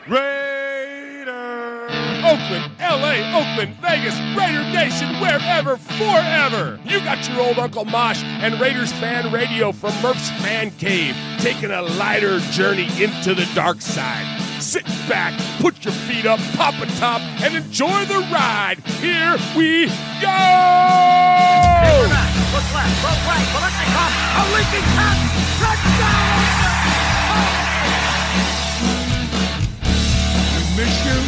Raider! Oakland, LA, Oakland, Vegas, Raider Nation, wherever, forever! You got your old Uncle Mosh and Raiders Fan Radio from Murph's Man Cave, taking a lighter journey into the dark side. Sit back, put your feet up, pop a top, and enjoy the ride. Here we go! Look left, look right, Bolitnikov, a leaking pass, touchdown! We miss you,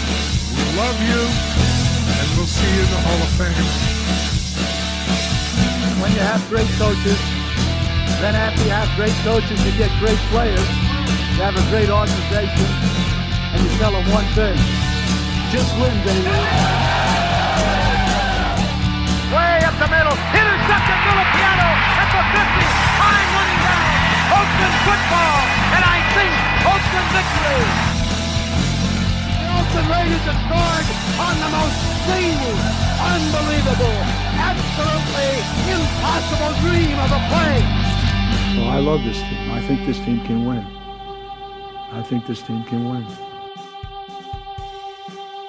we love you, and we'll see you in the Hall of Fame. When you have great coaches, then after you have great coaches, you get great players. You have a great organization, and you tell them one thing: just win, baby. Way up the middle, intercepted Filipiano at the 50, time running down. Oakland football, and I think Oakland victory. The Oakland Raiders have scored on the most zany, unbelievable, absolutely impossible dream of a play. Well, I love this team. I think this team can win. I think this team can win.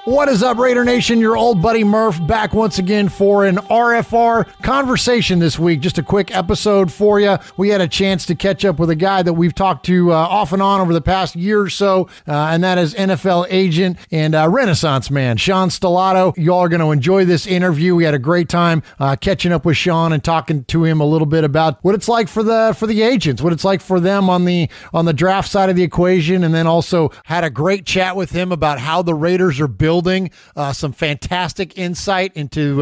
What is up, Raider Nation? Your old buddy Murph back once again for an RFR conversation this week. Just a quick episode for you. We had a chance to catch up with a guy that we've talked to off and on over the past year or so, and that is NFL agent and Renaissance man, Sean Stellato. You all are going to enjoy this interview. We had a great time catching up with Sean and talking to him a little bit about what it's like for the agents, what it's like for them on the draft side of the equation, and then also had a great chat with him about how the Raiders are building some fantastic insight into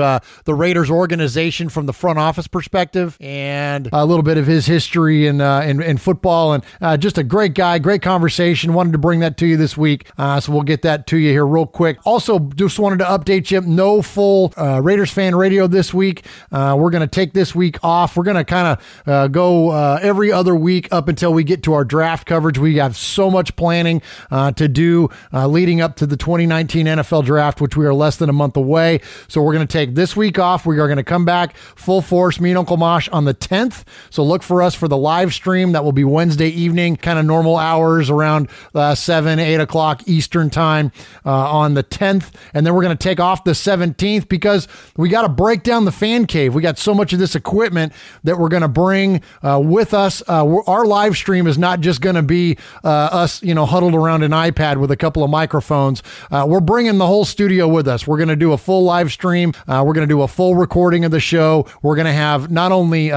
the Raiders organization from the front office perspective, and a little bit of his history in football, and just a great guy, great conversation. Wanted to bring that to you this week, so we'll get that to you here real quick. Also, just wanted to update you, no full Raiders Fan Radio this week. We're going to take this week off. We're going to kind of go every other week up until we get to our draft coverage. We have so much planning to do leading up to the 2019 NFL draft, which we are less than a month away. So we're going to take this week off. We are going to come back full force, me and Uncle Mosh, on the 10th. So look for us for the live stream. That will be Wednesday evening, kind of normal hours, around 7, 8 o'clock Eastern time on the 10th. And then we're going to take off the 17th because we got to break down the fan cave. We got so much of this equipment that we're going to bring with us. Our live stream is not just going to be us, huddled around an iPad with a couple of microphones. We're bringing the whole studio with us. We're going to do a full live stream. We're going to do a full recording of the show. We're going to have not only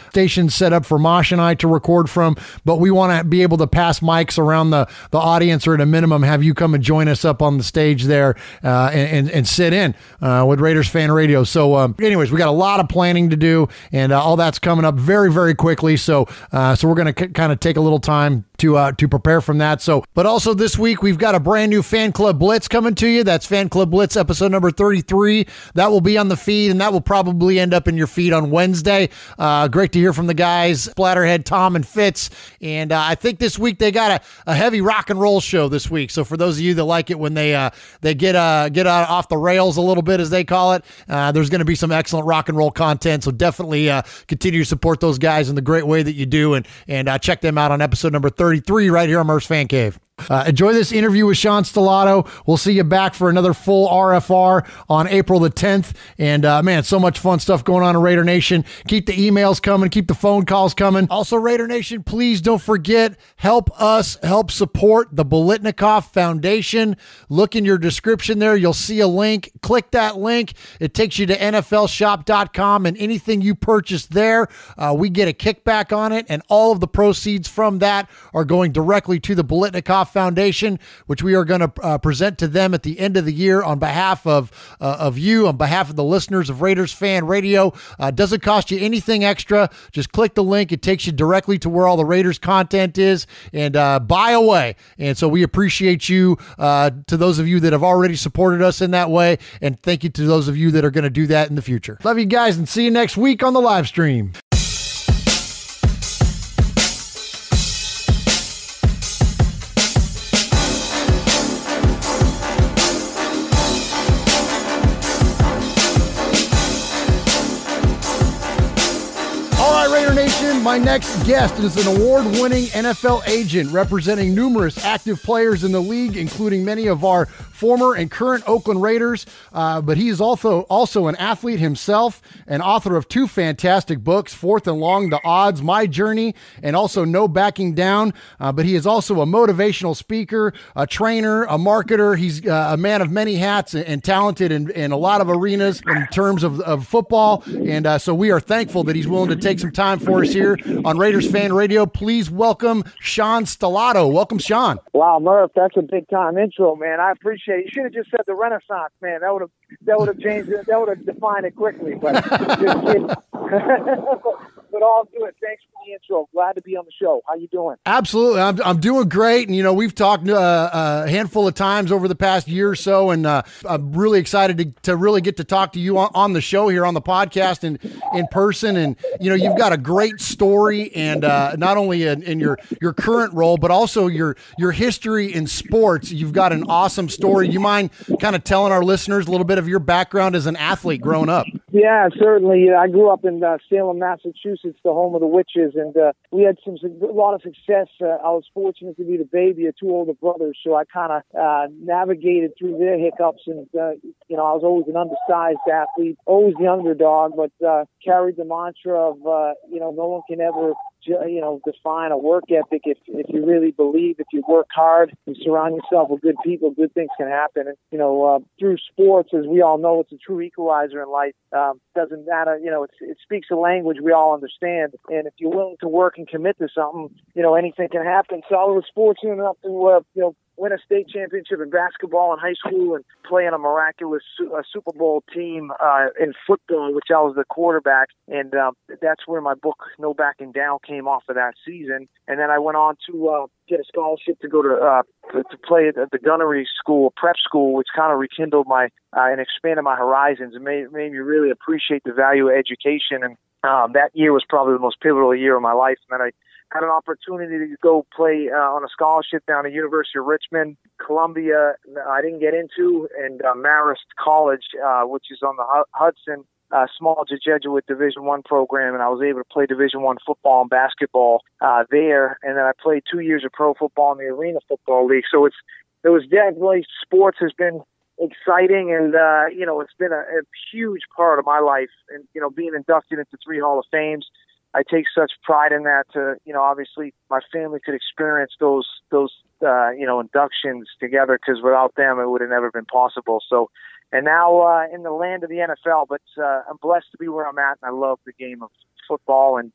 stations set up for Mosh and I to record from, but we want to be able to pass mics around the audience, or at a minimum have you come and join us up on the stage there and sit in with Raiders Fan Radio. So anyways, we got a lot of planning to do, and all that's coming up very, very quickly. So we're going to kind of take a little time to prepare from that. So, but also this week we've got a brand new Fan Club Blitz coming to you. That's Fan Club Blitz episode number 33. That will be on the feed, and that will probably end up in your feed on Wednesday. Great to hear from the guys, Splatterhead, Tom, and Fitz. And I think this week they got a heavy rock and roll show this week. So for those of you that like it when they get out off the rails a little bit, as they call it, there's going to be some excellent rock and roll content. So definitely continue to support those guys in the great way that you do, and check them out on episode number 33 right here on Murph's Fan Cave. Enjoy this interview with Sean Stellato. We'll see you back for another full RFR on April the 10th. And man, so much fun stuff going on in Raider Nation. Keep the emails coming. Keep the phone calls coming. Also, Raider Nation, please don't forget, help us help support the Bolitnikov Foundation. Look in your description there. You'll see a link. Click that link. It takes you to NFLshop.com, and anything you purchase there, we get a kickback on it, and all of the proceeds from that are going directly to the Bolitnikov Foundation, which we are going to present to them at the end of the year on behalf of you, on behalf of the listeners of Raiders Fan Radio. Doesn't cost you anything extra. Just click the link. It takes you directly to where all the Raiders content is, and buy away. And so we appreciate you, to those of you that have already supported us in that way, and thank you to those of you that are going to do that in the future. Love you guys, and see you next week on the live stream. My next guest is an award-winning NFL agent representing numerous active players in the league, including many of our former and current Oakland Raiders. But he is also an athlete himself, and author of 2 fantastic books, Fourth and Long, The Odds, My Journey, and also No Backing Down. But he is also a motivational speaker, a trainer, a marketer. He's a man of many hats and talented in a lot of arenas in terms of football. And so we are thankful that he's willing to take some time for us here on Raiders Fan Radio. Please welcome Sean Stellato. Welcome, Sean. Wow, Murph, that's a big time intro, man. I appreciate it. You should have just said the Renaissance, man. That would have changed it. That would have defined it quickly. But just kidding. But all good. Thanks for the intro. Glad to be on the show. How you doing? Absolutely. I'm doing great. And, we've talked a handful of times over the past year or so, and I'm really excited to really get to talk to you on the show here on the podcast and in person. And, you've got a great story, and not only in your current role, but also your history in sports. You've got an awesome story. You mind kind of telling our listeners a little bit of your background as an athlete growing up? Yeah, certainly. I grew up in Salem, Massachusetts, the home of the witches, and we had a lot of success. I was fortunate to be the baby of 2 older brothers, so I kind of navigated through their hiccups, and I was always an undersized athlete, always the underdog, but carried the mantra of no one can ever define a work ethic. If you really believe, if you work hard and surround yourself with good people, good things can happen. And through sports, as we all know, it's a true equalizer in life. Doesn't matter, it speaks a language we all understand. And if you're willing to work and commit to something, anything can happen. So I was fortunate enough to win a state championship in basketball in high school and play in a miraculous Super Bowl team in football, which I was the quarterback. And that's where my book, No Backing Down, came off of that season. And then I went on to get a scholarship to go to play at the gunnery school, prep school, which kind of rekindled my and expanded my horizons and made me really appreciate the value of education. And that year was probably the most pivotal year of my life. And then I had an opportunity to go play on a scholarship down at University of Richmond, Columbia. I didn't get into, and Marist College, which is on the Hudson, small Jesuit Division I program, and I was able to play Division I football and basketball there. And then I played 2 years of pro football in the Arena Football League. So it was definitely, sports has been exciting, and it's been a huge part of my life. And being inducted into 3 Hall of Fames, I take such pride in that. Obviously, my family could experience those inductions together, because without them, it would have never been possible. So, and now in the land of the NFL, but I'm blessed to be where I'm at, and I love the game of football and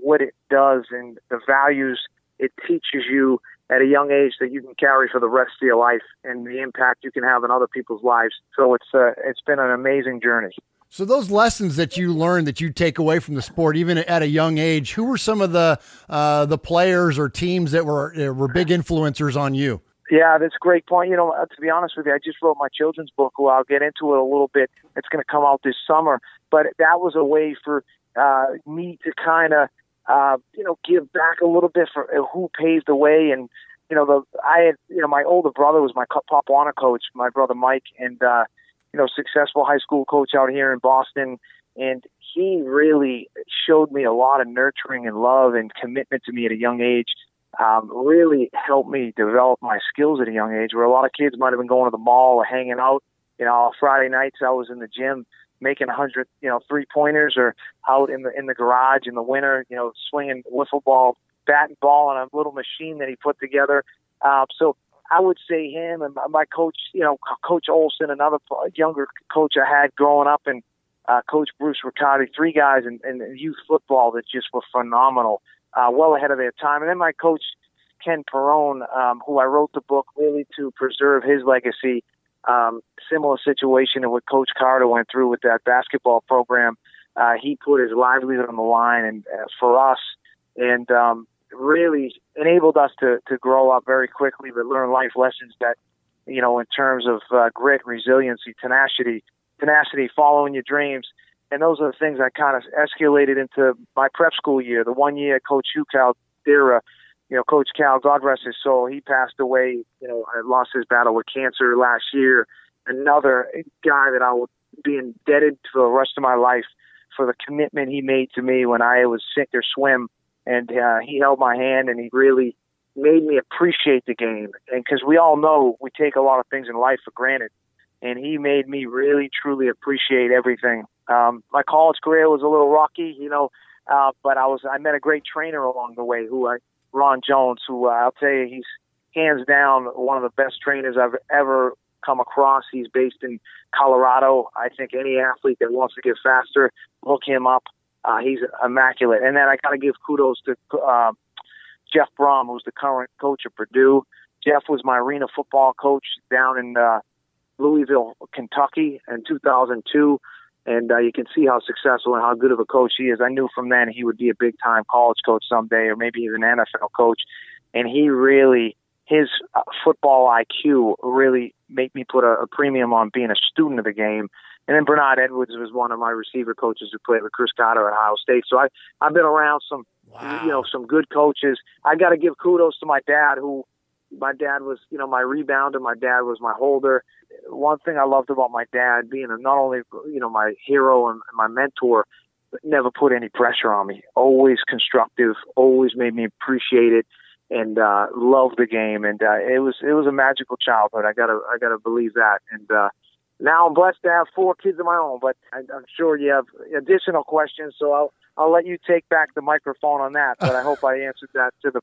what it does and the values it teaches you at a young age that you can carry for the rest of your life, and the impact you can have in other people's lives. So it's been an amazing journey. So those lessons that you learned, that you take away from the sport, even at a young age, who were some of the players or teams that were big influencers on you? Yeah, that's a great point. To be honest with you, I just wrote my children's book. Well, I'll get into it a little bit. It's going to come out this summer. But that was a way for me to kind of, give back a little bit for who paved the way. And, my older brother was my Pop Warner coach, my brother Mike, and, successful high school coach out here in Boston. And he really showed me a lot of nurturing and love and commitment to me at a young age. Really helped me develop my skills at a young age, where a lot of kids might have been going to the mall or hanging out. Friday nights I was in the gym making 100, 3-pointers, or out in the garage in the winter, swinging wiffle ball, bat and ball on a little machine that he put together. So I would say him and my coach, Coach Olson, another younger coach I had growing up, and Coach Bruce Riccardi, 3 guys in youth football that just were phenomenal, well ahead of their time. And then my coach, Ken Perrone, who I wrote the book really to preserve his legacy. Similar situation to what Coach Carter went through with that basketball program. He put his livelihood on the line and for us, and really enabled us to grow up very quickly, but learn life lessons that, in terms of grit, resiliency, tenacity, following your dreams. And those are the things that kind of escalated into my prep school year. The 1 year Coach Hugh Caldera, Coach Cal, God rest his soul, he passed away. I lost his battle with cancer last year. Another guy that I will be indebted for the rest of my life for the commitment he made to me when I was sick or swim. And he held my hand, and he really made me appreciate the game. And because we all know we take a lot of things in life for granted. And he made me really, truly appreciate everything. My college career was a little rocky, but I met a great trainer along the way, Ron Jones, who I'll tell you, he's hands down one of the best trainers I've ever come across. He's based in Colorado. I think any athlete that wants to get faster, look him up. He's immaculate. And then I got to give kudos to Jeff Brom, who's the current coach of Purdue. Jeff was my arena football coach down in Louisville, Kentucky in 2002. And you can see how successful and how good of a coach he is. I knew from then he would be a big-time college coach someday, or maybe even an NFL coach. And his football IQ really made me put a premium on being a student of the game. And then Bernard Edwards was one of my receiver coaches who played with Chris Carter at Ohio State. So I've been around some good coaches. I got to give kudos to my dad, my dad was, my rebounder. My dad was my holder. One thing I loved about my dad being not only, my hero and my mentor, but never put any pressure on me. Always constructive, always made me appreciate it and love the game. And it was a magical childhood. I gotta believe that. And now I'm blessed to have 4 kids of my own, but I'm sure you have additional questions, so I'll let you take back the microphone on that. But I hope I answered that to the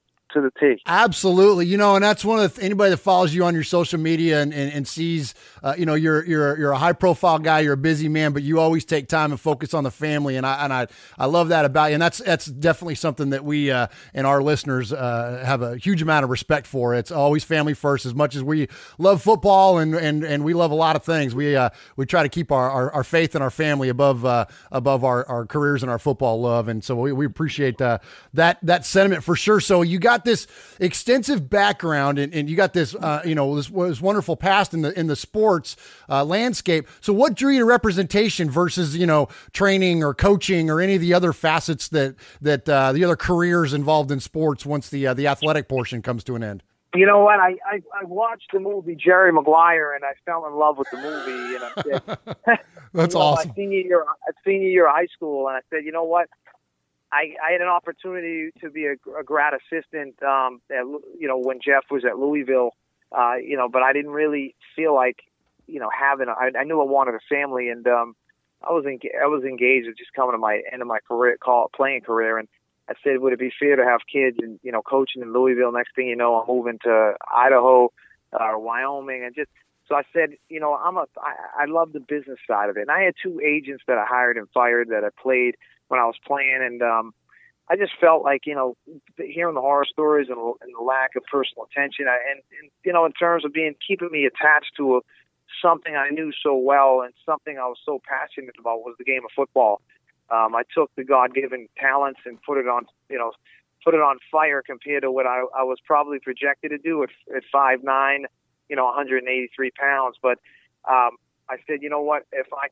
T. Absolutely. And that's one of anybody that follows you on your social media and sees, you're a high profile guy, you're a busy man, but you always take time and focus on the family. And I love that about you. And that's definitely something that we, and our listeners, have a huge amount of respect for. It's always family first. As much as we love football and we love a lot of things, we try to keep our faith and our family above our careers and our football love. And so we appreciate that sentiment for sure. So you got this extensive background and you got this, this wonderful past in the sports landscape. So what drew you to representation versus, training or coaching or any of the other facets that the other careers involved in sports once the athletic portion comes to an end? You know what? I watched the movie Jerry Maguire and I fell in love with the movie. And I said, that's awesome. My senior year of high school. And I said, you know what? I had an opportunity to be a grad assistant, when Jeff was at Louisville, but I didn't really feel like, I knew I wanted a family, and I was engaged with just coming to my end of my playing career, and I said, would it be fair to have kids and coaching in Louisville? Next thing you know, I'm moving to Idaho or Wyoming, and so I said, I love the business side of it, and I had 2 agents that I hired and fired that I played when I was playing, and I just felt like, hearing the horror stories and the lack of personal attention, in terms of keeping me attached to something I knew so well and something I was so passionate about was the game of football. I took the God-given talents and put it on fire compared to what I was probably projected to do at 5'9", 183 pounds. But I said, you know what, if I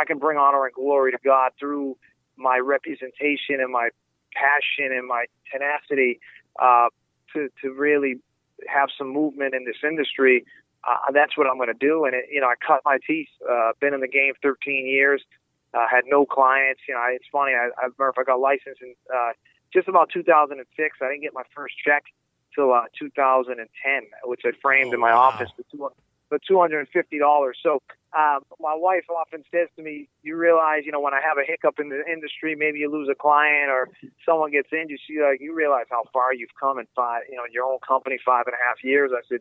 can bring honor and glory to God through my representation and my passion and my tenacity to really have some movement in this industry, that's what I'm going to do. And I cut my teeth. Been in the game 13 years. Had no clients. It's funny. I remember if I got licensed in just about 2006. I didn't get my first check till 2010, which I framed in my office for $250. So my wife often says to me, you realize, when I have a hiccup in the industry, maybe you lose a client or someone gets injured, you realize how far you've come in your own company, 5.5 years. I said,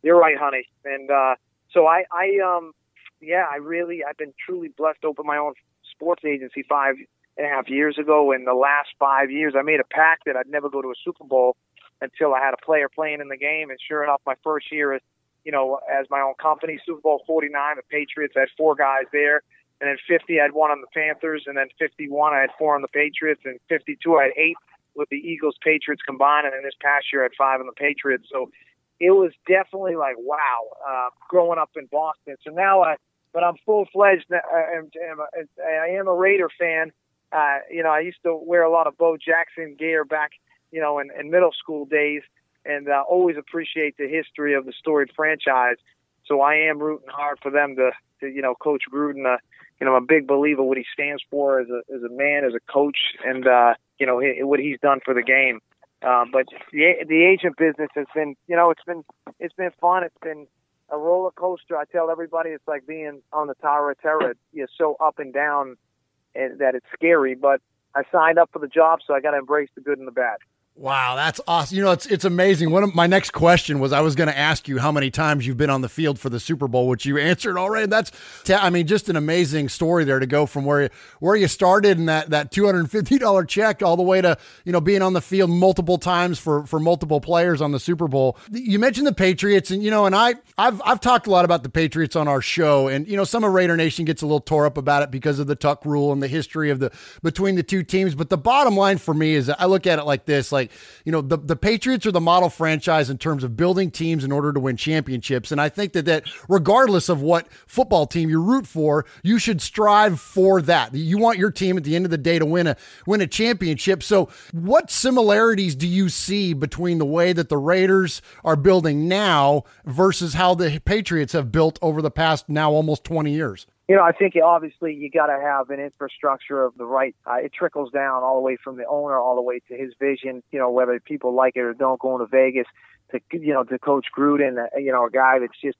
you're right, honey. And so I've been truly blessed to open my own sports agency 5.5 years ago. In the last 5 years, I made a pact that I'd never go to a Super Bowl until I had a player playing in the game. And sure enough, my first year as my own company, Super Bowl 49, the Patriots, I had 4 guys there. And then 50, I had 1 on the Panthers. And then 51, I had 4 on the Patriots. And 52, I had 8 with the Eagles, Patriots combined. And then this past year, I had 5 on the Patriots. So it was definitely like, wow, growing up in Boston. So now but I'm full-fledged. I am a Raider fan. I used to wear a lot of Bo Jackson gear back, in middle school days. And always appreciate the history of the storied franchise. So I am rooting hard for them to Coach Gruden I'm a big believer what he stands for as a man, as a coach, and what he's done for the game. But the agent business has been, it's been fun. It's been a roller coaster. I tell everybody it's like being on the Tower of Terror. You're so up and down that it's scary. But I signed up for the job, so I got to embrace the good and the bad. Wow, that's awesome. It's amazing. One of my next question was I was going to ask you how many times you've been on the field for the Super Bowl, which you answered already. That's, just an amazing story there to go from where you started and that $250 check all the way to, being on the field multiple times for multiple players on the Super Bowl. You mentioned the Patriots and, and I've talked a lot about the Patriots on our show, and, some of Raider Nation gets a little tore up about it because of the Tuck rule and the history of between the two teams. But the bottom line for me is I look at it like this, the Patriots are the model franchise in terms of building teams in order to win championships. And I think that regardless of what football team you root for, you should strive for that. You want your team at the end of the day to win a championship. So what similarities do you see between the way that the Raiders are building now versus how the Patriots have built over the past now almost 20 years? I think obviously you got to have an infrastructure of the right. It trickles down all the way from the owner all the way to his vision. Whether people like it or don't, going to Vegas to Coach Gruden. A guy that's just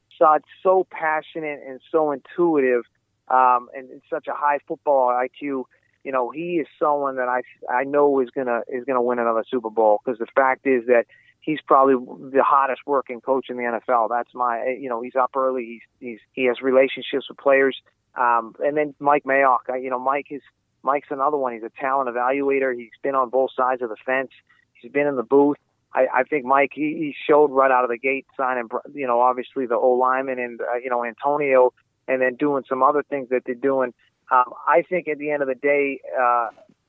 so passionate and so intuitive, and such a high football IQ. He is someone that I know is gonna win another Super Bowl, because the fact is that he's probably the hottest working coach in the NFL. That's he's up early. He has relationships with players. And then Mike Mayock, Mike's another one. He's a talent evaluator. He's been on both sides of the fence. He's been in the booth. I think Mike, he showed right out of the gate, signing, obviously the O-lineman and, Antonio, and then doing some other things that they're doing. I think at the end of the day,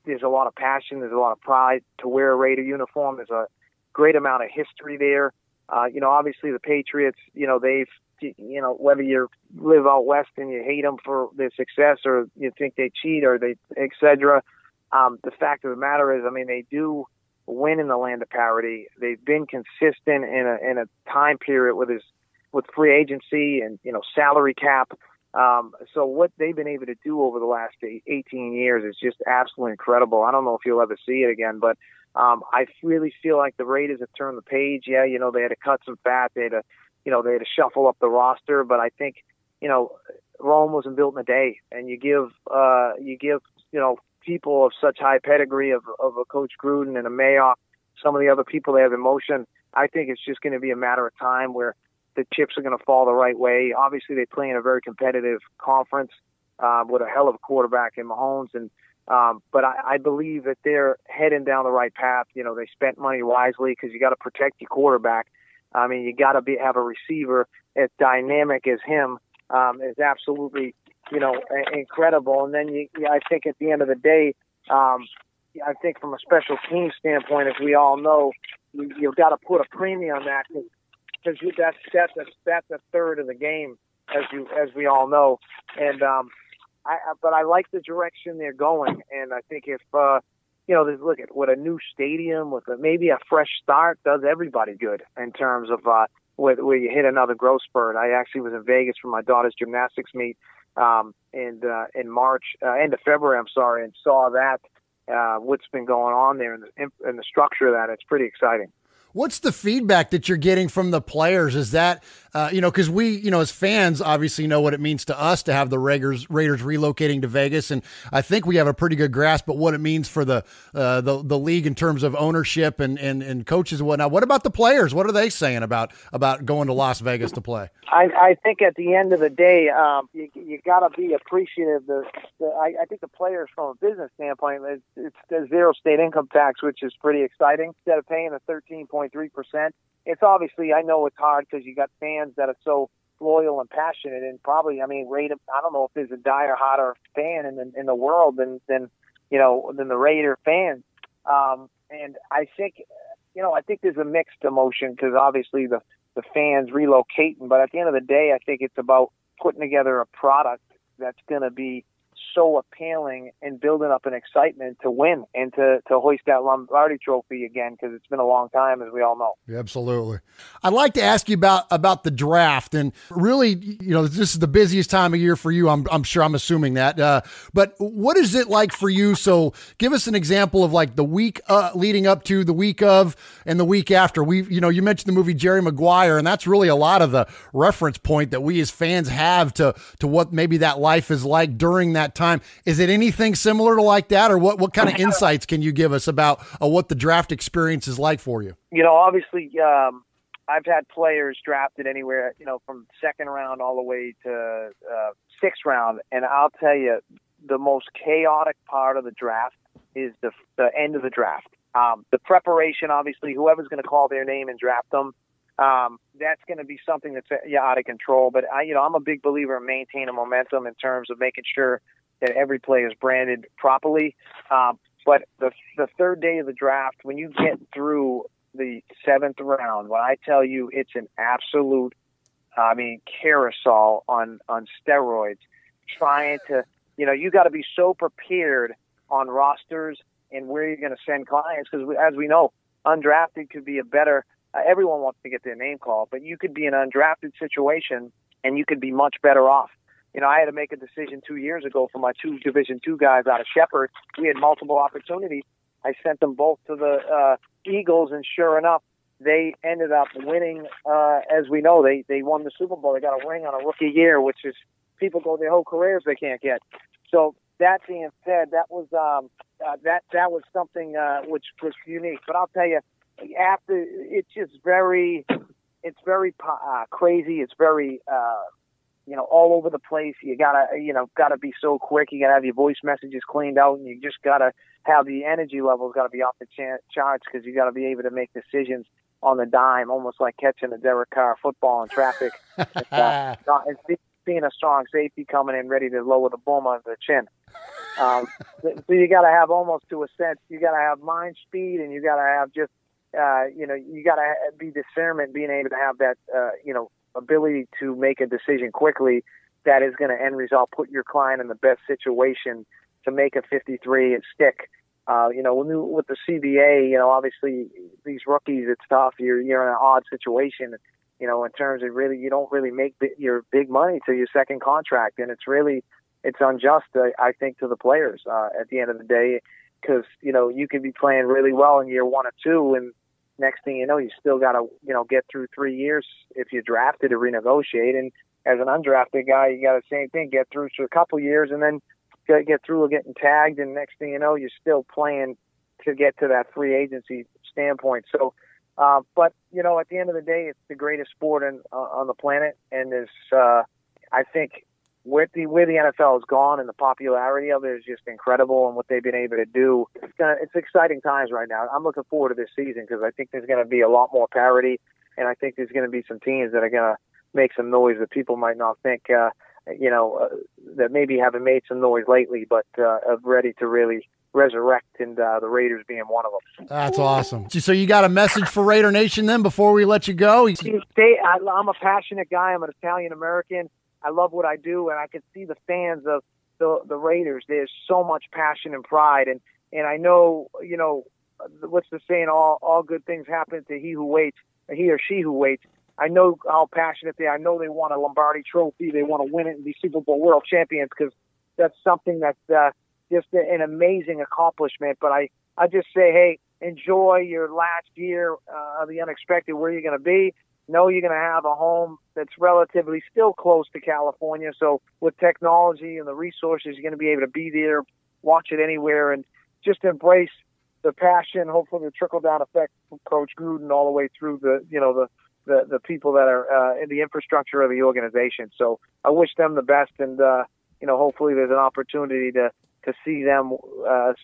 there's a lot of passion. There's a lot of pride to wear a Raider uniform. There's a great amount of history there. Obviously the Patriots, they've, whether you live out west and you hate them for their success or you think they cheat or they, et cetera. The fact of the matter is, they do win in the land of parity. They've been consistent in a time period with free agency and, salary cap. So what they've been able to do over the last 18 years is just absolutely incredible. I don't know if you'll ever see it again, but I really feel like the Raiders have turned the page. Yeah, they had to cut some fat. They had to shuffle up the roster. But I think, Rome wasn't built in a day. And you give people of such high pedigree of a Coach Gruden and a Mayock, some of the other people they have in motion. I think it's just going to be a matter of time where the chips are going to fall the right way. Obviously, they play in a very competitive conference with a hell of a quarterback in Mahomes, but I believe that they're heading down the right path. They spent money wisely because you got to protect your quarterback. You got to have a receiver as dynamic as him. Is absolutely, incredible. And then I think at the end of the day, I think from a special team standpoint, as we all know, you've got to put a premium on that because that's a third of the game, as we all know. And but I like the direction they're going, and I think if look at what a new stadium with maybe a fresh start does everybody good in terms of where you hit another growth spurt. I actually was in Vegas for my daughter's gymnastics meet in March, end of February, and saw that what's been going on there and the structure of that. It's pretty exciting. What's the feedback that you're getting from the players? Is that, because we, as fans, obviously know what it means to us to have the Raiders relocating to Vegas. And I think we have a pretty good grasp of what it means for the league in terms of ownership and coaches and whatnot. What about the players? What are they saying about going to Las Vegas to play? I think at the end of the day, you got to be appreciative. I think the players, from a business standpoint, it's the zero state income tax, which is pretty exciting. Instead of paying the 13.3%, it's obviously, I know it's hard because you got fans that are so loyal and passionate, and probably, Raider. I don't know if there's a hotter fan in the world than the Raider fans. And I think, I think there's a mixed emotion because obviously the fans relocating, but at the end of the day, I think it's about putting together a product that's going to be so appealing and building up an excitement to win and to hoist that Lombardi trophy again, because it's been a long time, as we all know. Absolutely. I'd like to ask you about the draft, and really, this is the busiest time of year for you. I'm sure, I'm assuming that. But what is it like for you? So give us an example of like the week leading up to, the week of, and the week after. You mentioned the movie Jerry Maguire, and that's really a lot of the reference point that we as fans have to what maybe that life is like during that time. Is it anything similar to like that, or what kind of insights can you give us about what the draft experience is like for you? Obviously, I've had players drafted anywhere, from second round all the way to sixth round, and I'll tell you, the most chaotic part of the draft is the end of the draft. The preparation, obviously, whoever's going to call their name and draft them, that's going to be something that's out of control. But I'm a big believer in maintaining momentum in terms of making sure that every play is branded properly. But the third day of the draft, when you get through the seventh round, when I tell you it's an absolute, carousel on steroids, trying to, you got to be so prepared on rosters and where you're going to send clients, because as we know, undrafted could be a better. Everyone wants to get their name called, but you could be in an undrafted situation and you could be much better off. I had to make a decision 2 years ago for my 2 Division II guys out of Shepherd. We had multiple opportunities. I sent them both to the Eagles, and sure enough, they ended up winning. As we know, they won the Super Bowl. They got a ring on a rookie year, which is people go their whole careers they can't get. So that being said, that was something which was unique. But I'll tell you, after it's just very crazy. It's very all over the place. You gotta be so quick. You gotta have your voice messages cleaned out, and you just gotta have the energy levels gotta be off the charts, because you gotta be able to make decisions on the dime, almost like catching a Derek Carr football in traffic. And seeing a strong safety coming in ready to lower the boom on the chin. So you gotta have, almost to a sense, you gotta have mind speed, and you gotta have just you gotta be discernment, being able to have that ability to make a decision quickly that is going to end result, put your client in the best situation to make a 53 and stick. With the CBA, obviously these rookies, it's tough. You're in an odd situation, in terms of really, you don't really make your big money till your second contract. And it's unjust, I think, to the players at the end of the day, because, you could be playing really well in year 1 or 2, and next thing you know, you still got to, get through 3 years if you're drafted to renegotiate. And as an undrafted guy, you got the same thing, get through to a couple years and then get through getting tagged. And next thing you know, you're still playing to get to that free agency standpoint. So, but, at the end of the day, it's the greatest sport on the planet. And there's, I think, where the NFL has gone and the popularity of it is just incredible, and what they've been able to do. It's exciting times right now. I'm looking forward to this season, because I think there's going to be a lot more parity, and I think there's going to be some teams that are going to make some noise that people might not think, that maybe haven't made some noise lately, but are ready to really resurrect, and the Raiders being one of them. That's awesome. So you got a message for Raider Nation then before we let you go? I'm a passionate guy. I'm an Italian-American. I love what I do, and I can see the fans of the Raiders. There's so much passion and pride, and I know, what's the saying? All good things happen to he or she who waits. I know how passionate they are. I know they want a Lombardi trophy. They want to win it and be Super Bowl world champions, because that's something that's just an amazing accomplishment. But I just say, hey, enjoy your last year of the unexpected, where you're going to be. Know you're going to have a home that's relatively still close to California. So with technology and the resources, you're going to be able to be there, watch it anywhere, and just embrace the passion. Hopefully the trickle-down effect from Coach Gruden all the way through the people that are in the infrastructure of the organization. So I wish them the best, and hopefully there's an opportunity to see them,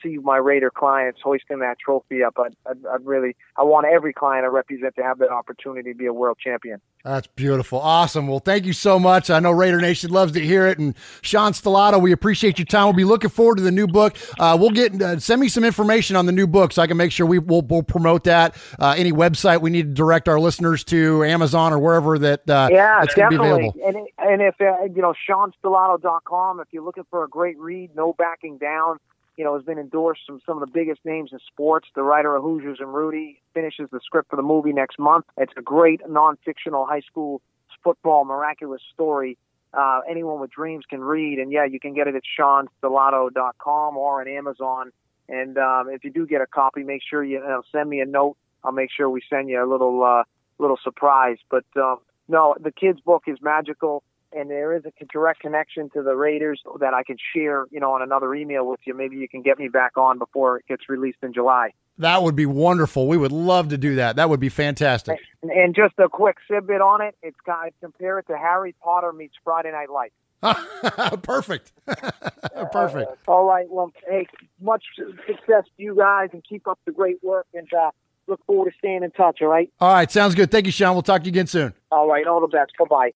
see my Raider clients hoisting that trophy up. I want every client I represent to have that opportunity to be a world champion. That's beautiful. Awesome. Well, thank you so much. I know Raider Nation loves to hear it. And Sean Stellato, we appreciate your time. We'll be looking forward to the new book. We'll get send me some information on the new book so I can make sure we'll promote that. Any website we need to direct our listeners to, Amazon or wherever that's going to be available. And if, SeanStellato.com, if you're looking for a great read, No Backing Down, has been endorsed from some of the biggest names in sports. The writer of Hoosiers and Rudy finishes the script for the movie next month. It's a great non-fictional high school football miraculous story. Anyone with dreams can read. And, you can get it at SeanStellato.com or on Amazon. And if you do get a copy, make sure you send me a note. I'll make sure we send you a little surprise. But, no, the kid's book is magical. And there is a direct connection to the Raiders that I can share, on another email with you. Maybe you can get me back on before it gets released in July. That would be wonderful. We would love to do that. That would be fantastic. And just a quick tidbit on it. I compare it to Harry Potter meets Friday Night Lights. Perfect. Perfect. All right. Well, hey, much success to you guys and keep up the great work. And look forward to staying in touch, all right? All right. Sounds good. Thank you, Sean. We'll talk to you again soon. All right. All the best. Bye-bye.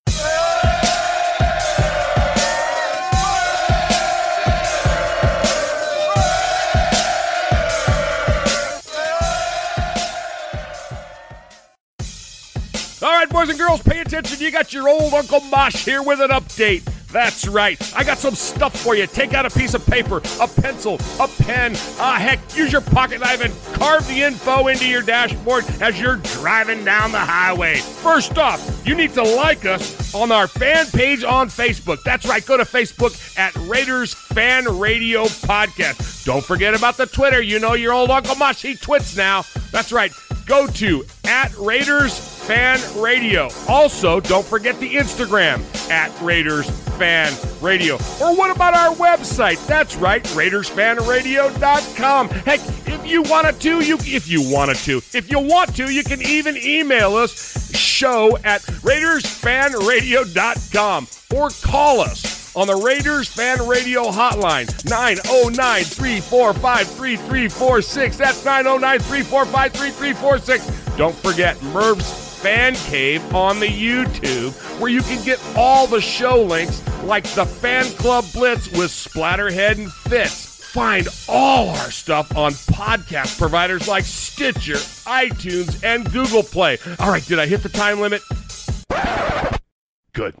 All right, boys and girls, pay attention. You got your old Uncle Mosh here with an update. That's right. I got some stuff for you. Take out a piece of paper, a pencil, a pen. Heck, use your pocket knife and carve the info into your dashboard as you're driving down the highway. First off, you need to like us on our fan page on Facebook. That's right. Go to Facebook at Raiders Fan Radio Podcast. Don't forget about the Twitter. You know your old Uncle Mosh, he twits now. That's right. Go to at Raiders Fan Radio. Also, don't forget the Instagram at Raiders Fan Radio. Or what about our website? That's right, RaidersFanRadio.com. Heck, if you want to, you can even email us, show at RaidersFanRadio.com, or call us on the Raiders Fan Radio hotline, 909-345-3346. That's 909-345-3346. Don't forget Merv's Fan Cave on the YouTube, where you can get all the show links like the Fan Club Blitz with Splatterhead and Fitz. Find all our stuff on podcast providers like Stitcher, iTunes, and Google Play. All right, did I hit the time limit? Good.